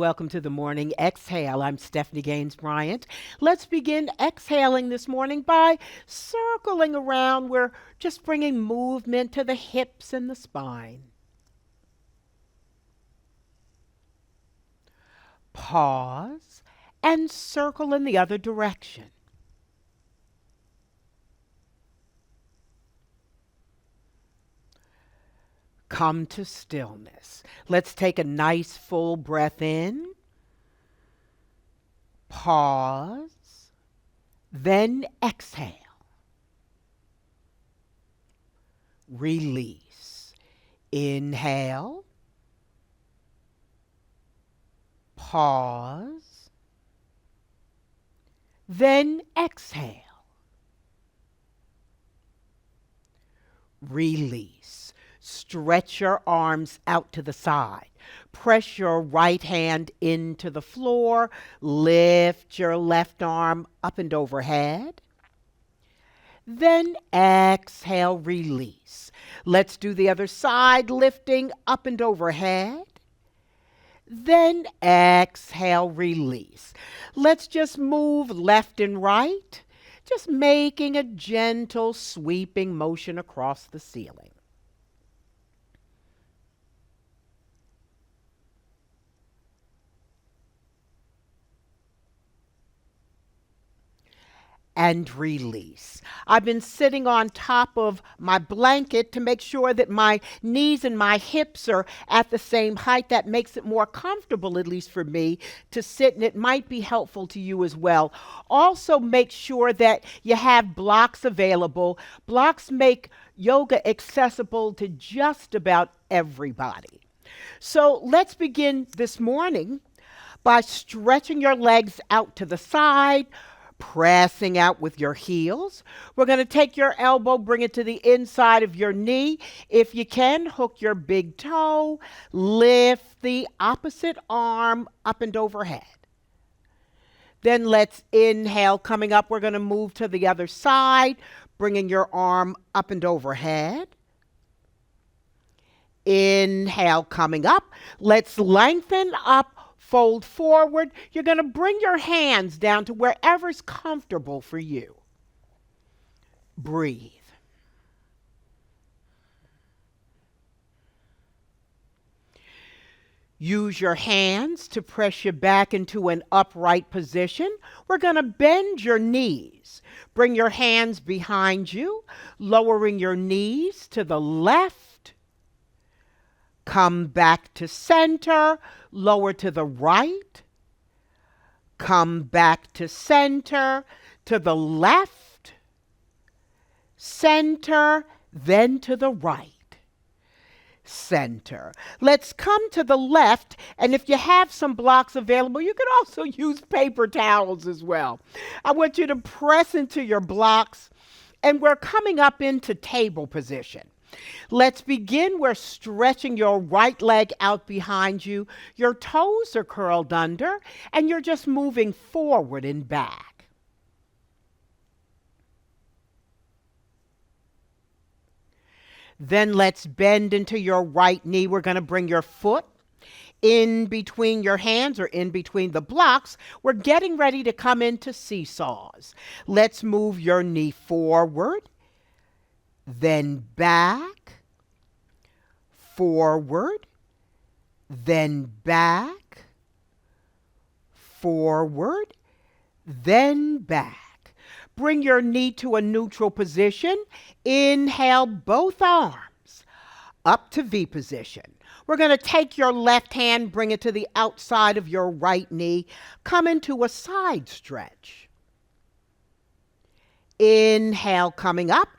welcome to the Morning Exhale. I'm Stephanie Gaines-Bryant. Let's begin exhaling this morning by circling around. We're just bringing movement to the hips and the spine. Pause and circle in the other direction. Come to stillness. Let's take a nice full breath in. Pause. Then exhale. Release. Inhale. Pause. Then exhale. Release. Stretch your arms out to the side. Press your right hand into the floor. Lift your left arm up and overhead. Then exhale, release. Let's do the other side, lifting up and overhead. Then exhale, release. Let's just move left and right, just making a gentle sweeping motion across the ceiling. And release. I've been sitting on top of my blanket to make sure that my knees and my hips are at the same height. That makes it more comfortable, at least for me, to sit, and it might be helpful to you as well. Also, make sure that you have blocks available. Blocks make yoga accessible to just about everybody. So let's begin this morning by stretching your legs out to the side, pressing out with your heels. We're going to take your elbow, bring it to the inside of your knee. If you can, hook your big toe, lift the opposite arm up and overhead. Then let's inhale. Coming up, we're going to move to the other side, bringing your arm up and overhead. Inhale, coming up. Let's lengthen up. Fold forward. You're going to bring your hands down to wherever's comfortable for you. Breathe. Use your hands to press you back into an upright position. We're going to bend your knees. Bring your hands behind you, lowering your knees to the left. Come back to center, lower to the right. Come back to center, to the left, center, then to the right. Center. Let's come to the left, and if you have some blocks available, you can also use paper towels as well. I want you to press into your blocks, and we're coming up into table position. Let's begin. We're stretching your right leg out behind you. Your toes are curled under, and you're just moving forward and back. Then let's bend into your right knee. We're going to bring your foot in between your hands or in between the blocks. We're getting ready to come into seesaws. Let's move your knee forward. Then back, forward, then back, forward, then back. Bring your knee to a neutral position. Inhale both arms up to V position. We're going to take your left hand, bring it to the outside of your right knee. Come into a side stretch. Inhale, coming up.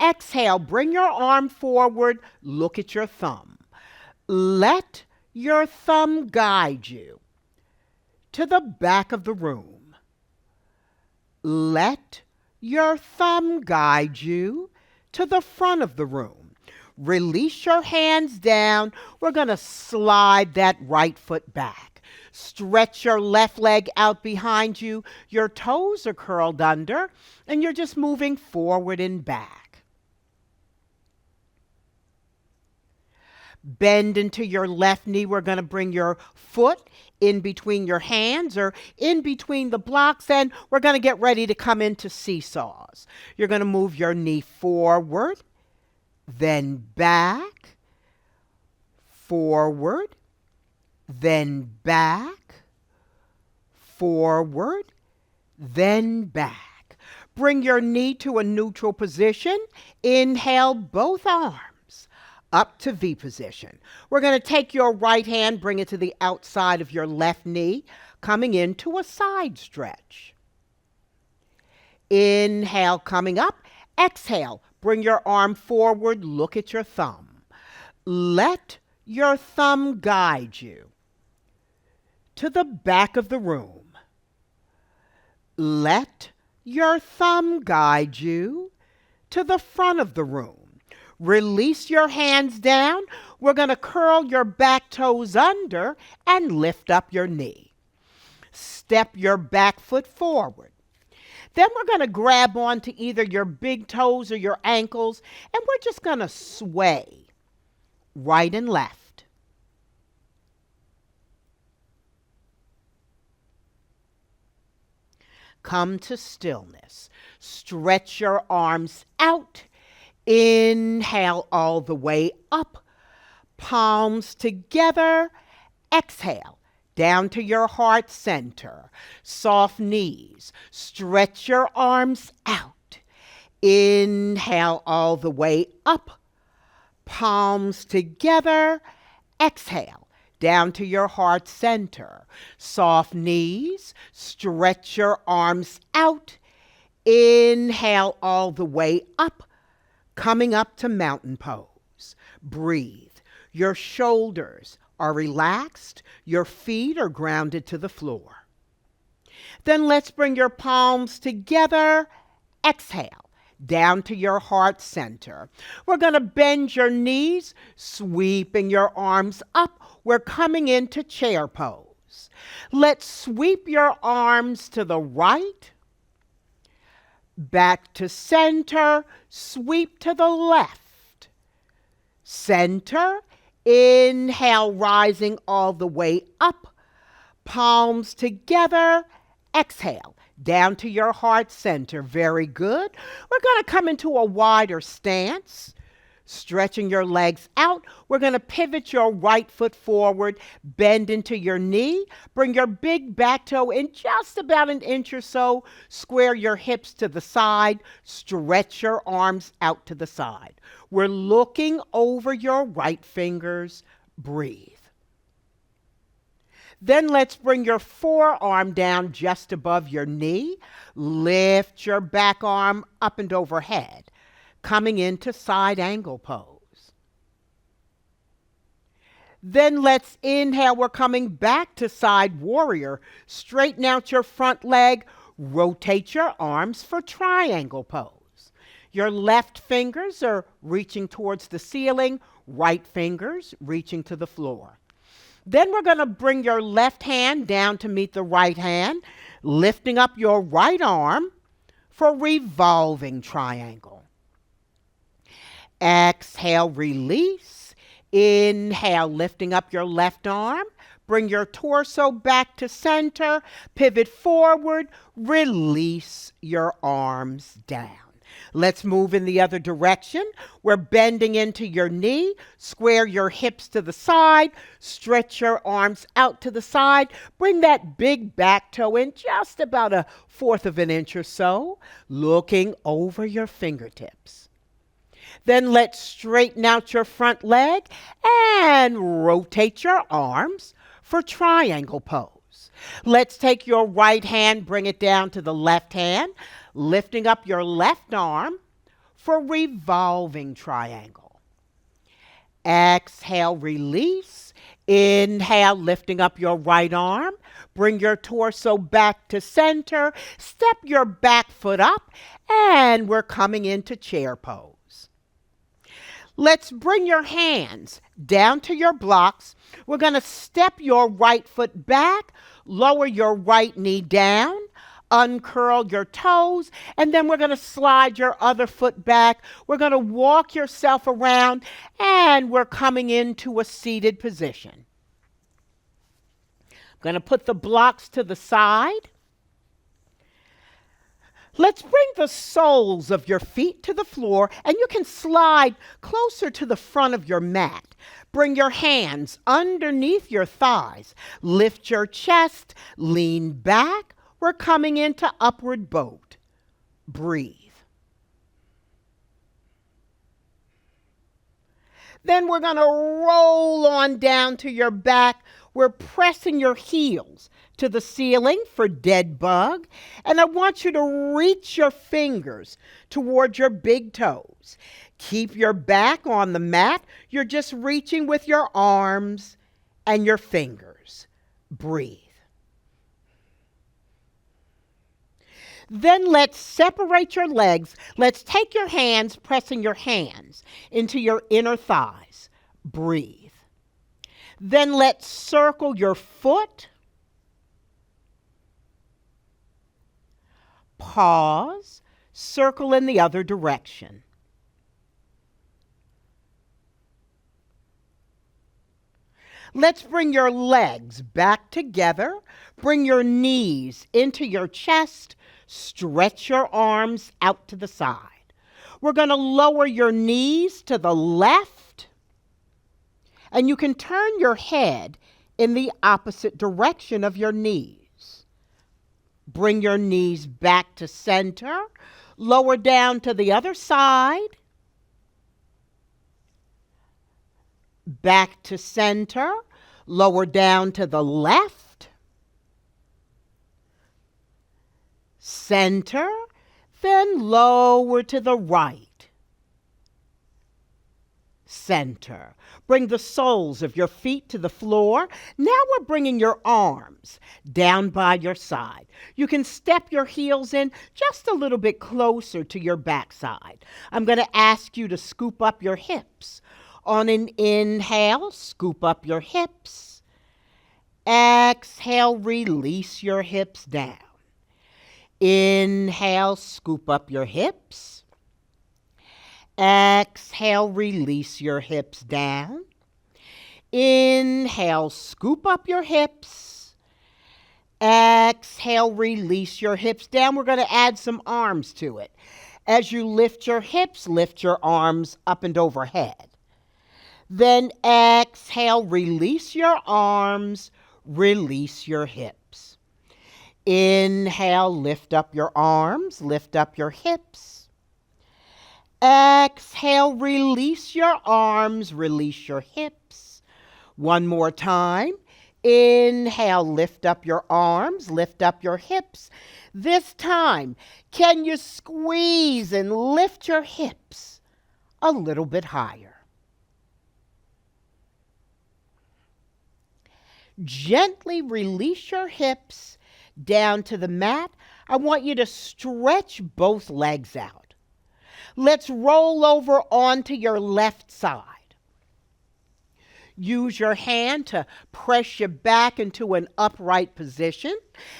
Exhale, bring your arm forward, look at your thumb. Let your thumb guide you to the back of the room. Let your thumb guide you to the front of the room. Release your hands down. We're going to slide that right foot back. Stretch your left leg out behind you. Your toes are curled under, and you're just moving forward and back. Bend into your left knee. We're going to bring your foot in between your hands or in between the blocks, and we're going to get ready to come into seesaws. You're going to move your knee forward, then back, forward, then back, forward, then back. Bring your knee to a neutral position. Inhale both arms up to V position. We're going to take your right hand, bring it to the outside of your left knee, coming into a side stretch. Inhale, coming up. Exhale, bring your arm forward, look at your thumb. Let your thumb guide you to the back of the room. Let your thumb guide you to the front of the room. Release your hands down. We're going to curl your back toes under and lift up your knee. Step your back foot forward. Then we're going to grab onto either your big toes or your ankles, and we're just going to sway right and left. Come to stillness. Stretch your arms out. Inhale all the way up. Palms together. Exhale down to your heart center. Soft knees. Stretch your arms out. Inhale all the way up. Palms together. Exhale down to your heart center. Soft knees. Stretch your arms out. Inhale all the way up. Coming up to mountain pose. Breathe. Your shoulders are relaxed. Your feet are grounded to the floor. Then let's bring your palms together. Exhale down to your heart center. We're going to bend your knees, sweeping your arms up. We're coming into chair pose. Let's sweep your arms to the right, back to center, sweep to the left. Center, inhale, rising all the way up. Palms together, exhale, down to your heart center. Very good. We're going to come into a wider stance, stretching your legs out. We're going to pivot your right foot forward, bend into your knee, bring your big back toe in just about an inch or so, square your hips to the side, stretch your arms out to the side. We're looking over your right fingers. Breathe. Then let's bring your forearm down just above your knee. Lift your back arm up and overhead, coming into side angle pose. Then let's inhale. We're coming back to side warrior. Straighten out your front leg. Rotate your arms for triangle pose. Your left fingers are reaching towards the ceiling. Right fingers reaching to the floor. Then we're going to bring your left hand down to meet the right hand, lifting up your right arm for revolving triangle. Exhale, release. Inhale, lifting up your left arm. Bring your torso back to center. Pivot forward. Release your arms down. Let's move in the other direction. We're bending into your knee. Square your hips to the side. Stretch your arms out to the side. Bring that big back toe in just about 1/4 of an inch or so, looking over your fingertips. Then let's straighten out your front leg and rotate your arms for triangle pose. Let's take your right hand, bring it down to the left hand, lifting up your left arm for revolving triangle. Exhale, release. Inhale, lifting up your right arm. Bring your torso back to center. Step your back foot up, and we're coming into chair pose. Let's bring your hands down to your blocks. We're going to step your right foot back, lower your right knee down, uncurl your toes, and then we're going to slide your other foot back. We're going to walk yourself around, and we're coming into a seated position. I'm going to put the blocks to the side. Let's bring the soles of your feet to the floor, and you can slide closer to the front of your mat. Bring your hands underneath your thighs. Lift your chest, lean back. We're coming into upward boat. Breathe. Then we're going to roll on down to your back. We're pressing your heels to the ceiling for dead bug. And I want you to reach your fingers towards your big toes. Keep your back on the mat. You're just reaching with your arms and your fingers. Breathe. Then let's separate your legs. Let's take your hands, pressing your hands into your inner thighs. Breathe. Then let's circle your foot. Pause. Circle in the other direction. Let's bring your legs back together. Bring your knees into your chest. Stretch your arms out to the side. We're going to lower your knees to the left. And you can turn your head in the opposite direction of your knees. Bring your knees back to center. Lower down to the other side. Back to center. Lower down to the left. Center. Then lower to the right. Center. Bring the soles of your feet to the floor. Now we're bringing your arms down by your side. You can step your heels in just a little bit closer to your backside. I'm going to ask you to scoop up your hips. On an inhale, scoop up your hips. Exhale, release your hips down. Inhale, scoop up your hips. Exhale, release your hips down. Inhale, scoop up your hips. Exhale, release your hips down. We're going to add some arms to it. As you lift your hips, lift your arms up and overhead. Then exhale, release your arms, release your hips. Inhale, lift up your arms, lift up your hips. Exhale, release your arms, release your hips. One more time. Inhale, lift up your arms, lift up your hips. This time, can you squeeze and lift your hips a little bit higher? Gently release your hips down to the mat. I want you to stretch both legs out. Let's roll over onto your left side. Use your hand to press your back into an upright position.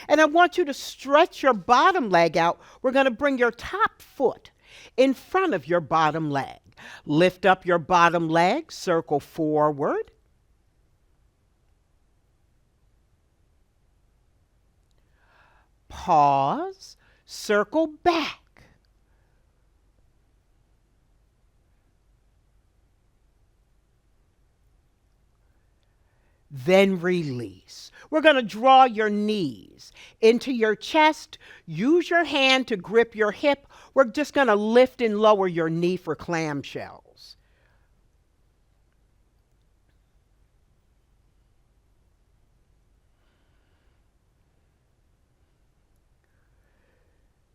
And I want you to stretch your bottom leg out. We're going to bring your top foot in front of your bottom leg. Lift up your bottom leg, circle forward. Pause, circle back. Then release. We're going to draw your knees into your chest. Use your hand to grip your hip. We're just going to lift and lower your knee for clamshells.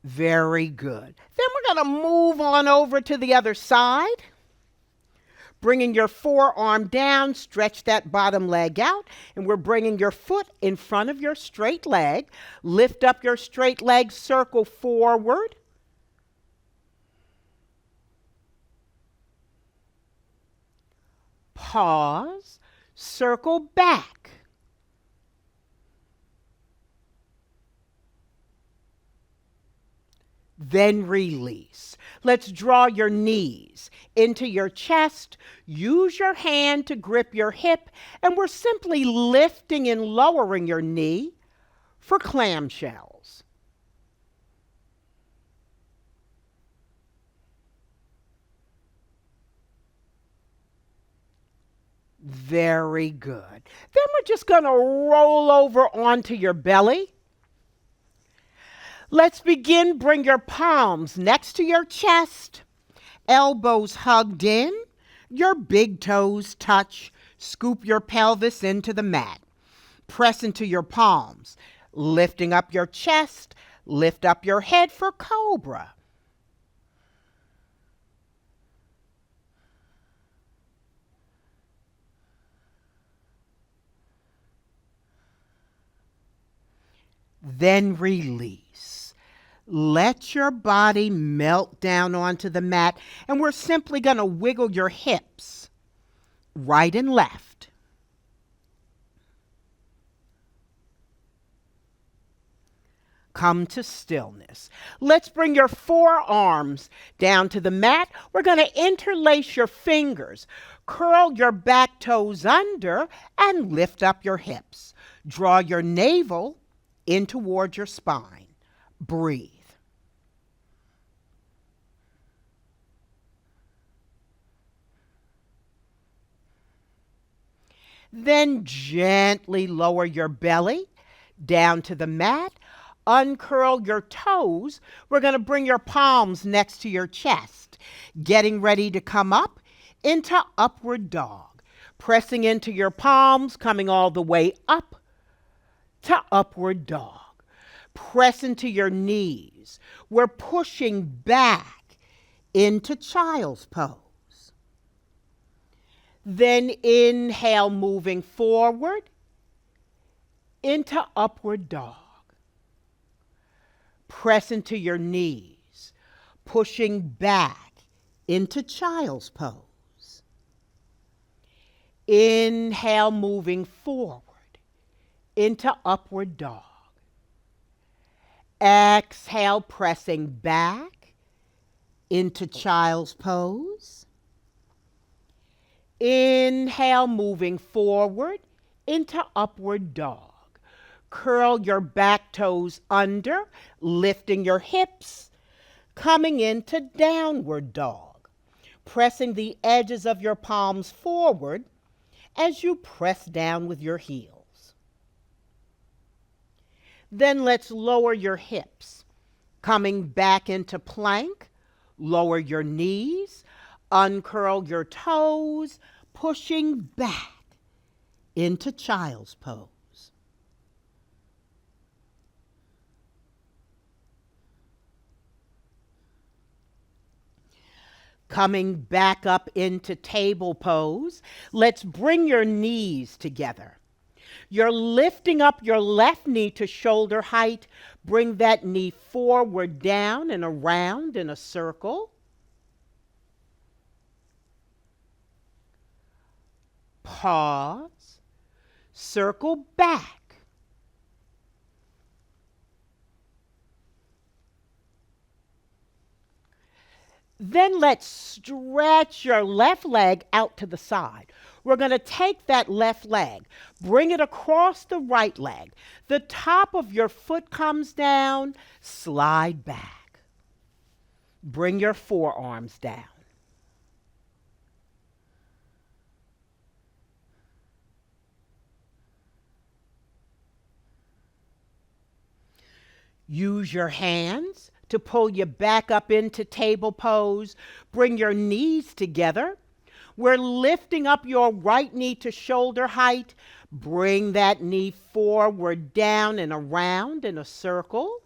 Very good. Then we're going to move on over to the other side. Bringing your forearm down, stretch that bottom leg out, and we're bringing your foot in front of your straight leg. Lift up your straight leg, circle forward. Pause, circle back. Then release. Let's draw your knees into your chest. Use your hand to grip your hip, and we're simply lifting and lowering your knee for clamshells. Very good. Then we're just going to roll over onto your belly. Let's begin. Bring your palms next to your chest, elbows hugged in, your big toes touch. Scoop your pelvis into the mat. Press into your palms, lifting up your chest. Lift up your head for cobra. Then release. Let your body melt down onto the mat, and we're simply going to wiggle your hips right and left. Come to stillness. Let's bring your forearms down to the mat. We're going to interlace your fingers. Curl your back toes under and lift up your hips. Draw your navel in towards your spine. Breathe. Then gently lower your belly down to the mat. Uncurl your toes. We're going to bring your palms next to your chest. Getting ready to come up into upward dog. Pressing into your palms, coming all the way up to upward dog. Press into your knees. We're pushing back into child's pose. Then inhale, moving forward into upward dog. Press into your knees, pushing back into child's pose. Inhale, moving forward into upward dog. Exhale, pressing back into child's pose. Inhale, moving forward into upward dog. Curl your back toes under, lifting your hips, coming into downward dog. Pressing the edges of your palms forward as you press down with your heels. Then let's lower your hips, coming back into plank. Lower your knees, uncurl your toes, pushing back into child's pose. Coming back up into table pose, let's bring your knees together. You're lifting up your left knee to shoulder height. Bring that knee forward, down, and around in a circle. Pause. Circle back. Then let's stretch your left leg out to the side. We're going to take that left leg, bring it across the right leg. The top of your foot comes down, slide back. Bring your forearms down. Use your hands to pull you back up into table pose. Bring your knees together. We're lifting up your right knee to shoulder height. Bring that knee forward, down, and around in a circle.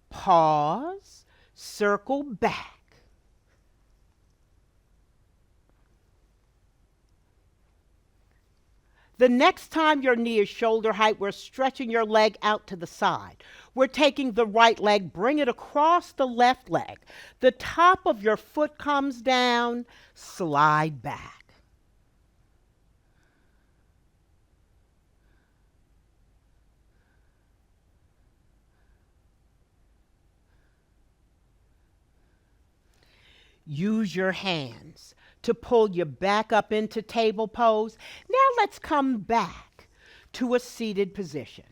Pause. Circle back. The next time your knee is shoulder height, we're stretching your leg out to the side. We're taking the right leg, bring it across the left leg. The top of your foot comes down, slide back. Use your hands to pull you back up into table pose. Now let's come back to a seated position.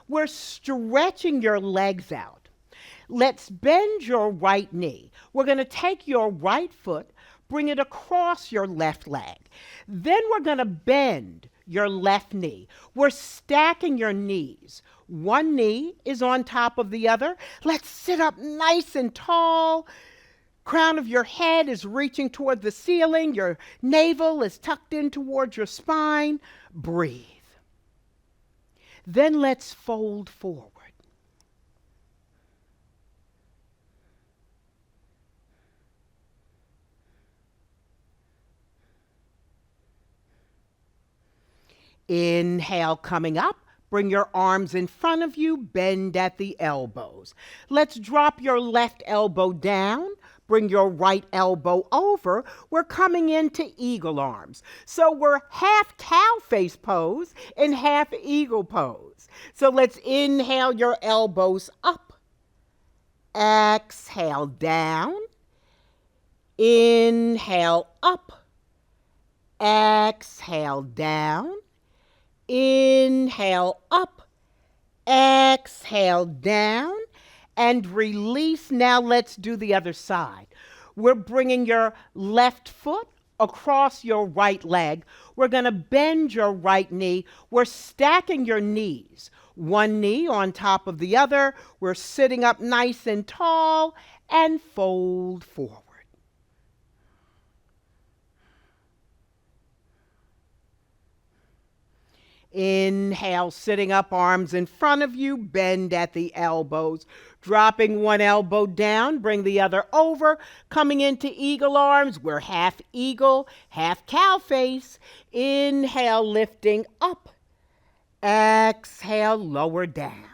We're stretching your legs out. Let's bend your right knee. We're going to take your right foot, bring it across your left leg. Then we're going to bend your left knee. We're stacking your knees. One knee is on top of the other. Let's sit up nice and tall. Crown of your head is reaching toward the ceiling. Your navel is tucked in towards your spine. Breathe. Then let's fold forward. Inhale, coming up. Bring your arms in front of you, bend at the elbows. Let's drop your left elbow down. Bring your right elbow over. We're coming into eagle arms. So we're half cow face pose and half eagle pose. So let's inhale your elbows up. Exhale down. Inhale up. Exhale down. Inhale up, exhale down, and release. Now let's do the other side. We're bringing your left foot across your right leg. We're going to bend your right knee. We're stacking your knees, one knee on top of the other. We're sitting up nice and tall and fold forward. Inhale, sitting up, arms in front of you, bend at the elbows. Dropping one elbow down, bring the other over. Coming into eagle arms, we're half eagle, half cow face. Inhale, lifting up. Exhale, lower down.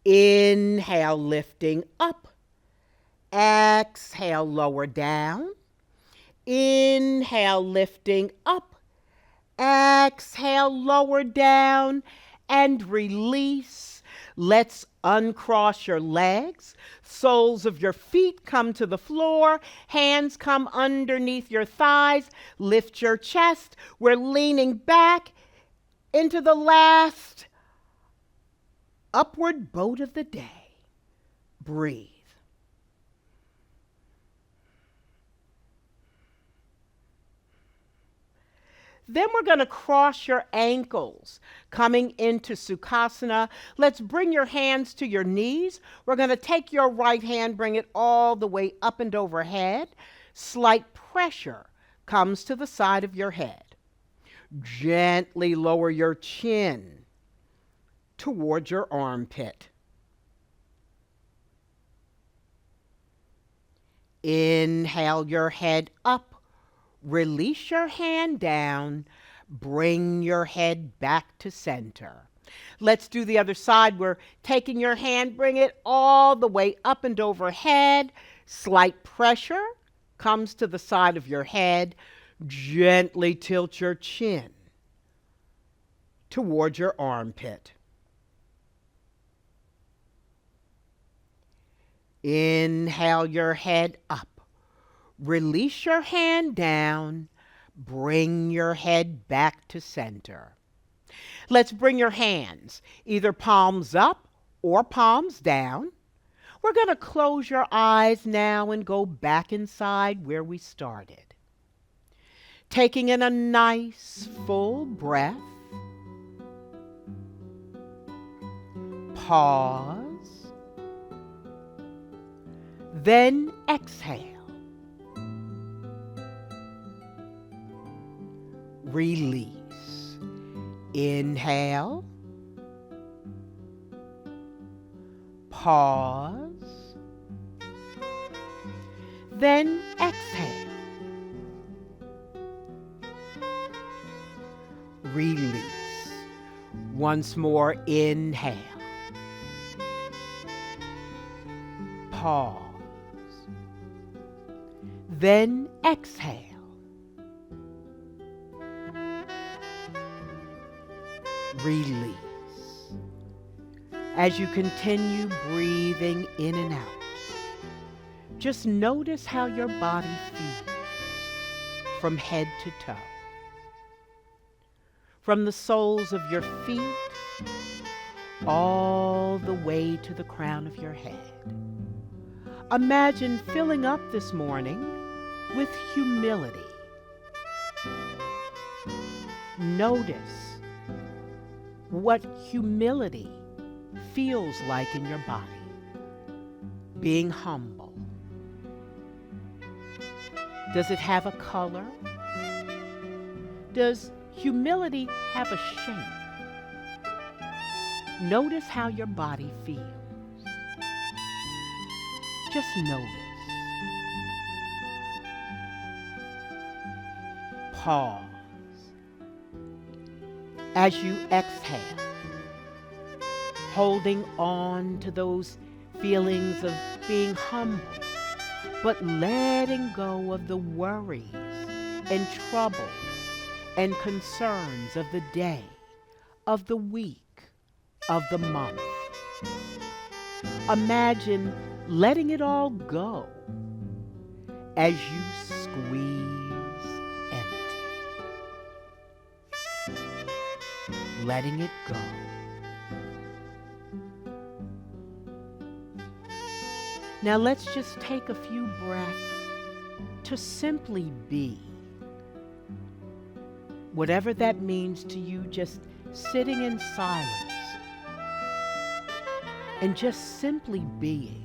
Inhale, lifting up. Exhale, lower down. Inhale, lifting up. Exhale, lower down, and release. Let's uncross your legs. Soles of your feet come to the floor. Hands come underneath your thighs. Lift your chest. We're leaning back into the last upward boat of the day. Breathe. Then we're going to cross your ankles, coming into Sukhasana. Let's bring your hands to your knees. We're going to take your right hand, bring it all the way up and overhead. Slight pressure comes to the side of your head. Gently lower your chin towards your armpit. Inhale your head up. Release your hand down. Bring your head back to center. Let's do the other side. We're taking your hand, bring it all the way up and overhead. Slight pressure comes to the side of your head. Gently tilt your chin towards your armpit. Inhale your head up. Release your hand down. Bring your head back to center. Let's bring your hands either palms up or palms down. We're going to close your eyes now and go back inside where we started. Taking in a nice full breath. Pause. Then exhale. Release. Inhale. Pause. Then exhale. Release. Once more, inhale. Pause. Then exhale. Release. As you continue breathing in and out, Just notice how your body feels from head to toe. From the soles of your feet all the way to the crown of your head. Imagine filling up this morning with humility. Notice what humility feels like in your body. Being humble. Does it have a color? Does humility have a shape? Notice how your body feels. Just notice. Pause. As you exhale, holding on to those feelings of being humble, but letting go of the worries and troubles and concerns of the day, of the week, of the month. Imagine letting it all go as you squeeze empty. Letting it go. Now let's just take a few breaths to simply be. Whatever that means to you, just sitting in silence and just simply being.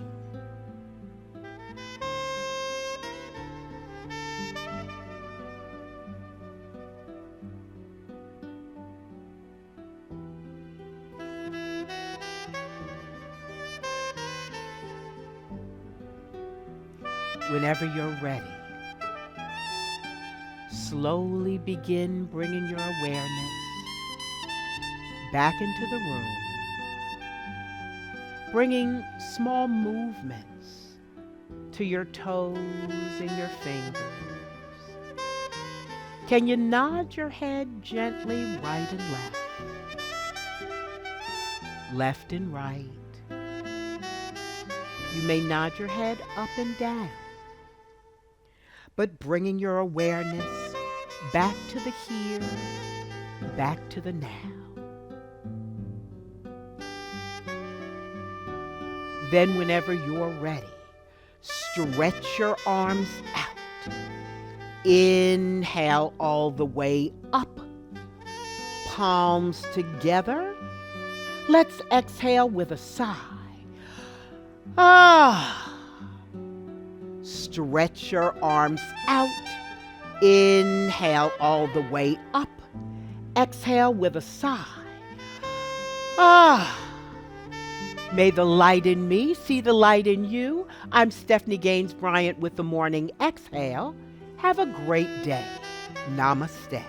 Whenever you're ready, slowly begin bringing your awareness back into the room, bringing small movements to your toes and your fingers. Can you nod your head gently right and left? Left and right. You may nod your head up and down, but bringing your awareness back to the here, back to the now. Then whenever you're ready, stretch your arms out. Inhale all the way up, palms together. Let's exhale with a sigh. Stretch your arms out. Inhale all the way up. Exhale with a sigh. May the light in me see the light in you. I'm Stephanie Gaines-Bryant with the Morning Exhale. Have a great day. Namaste.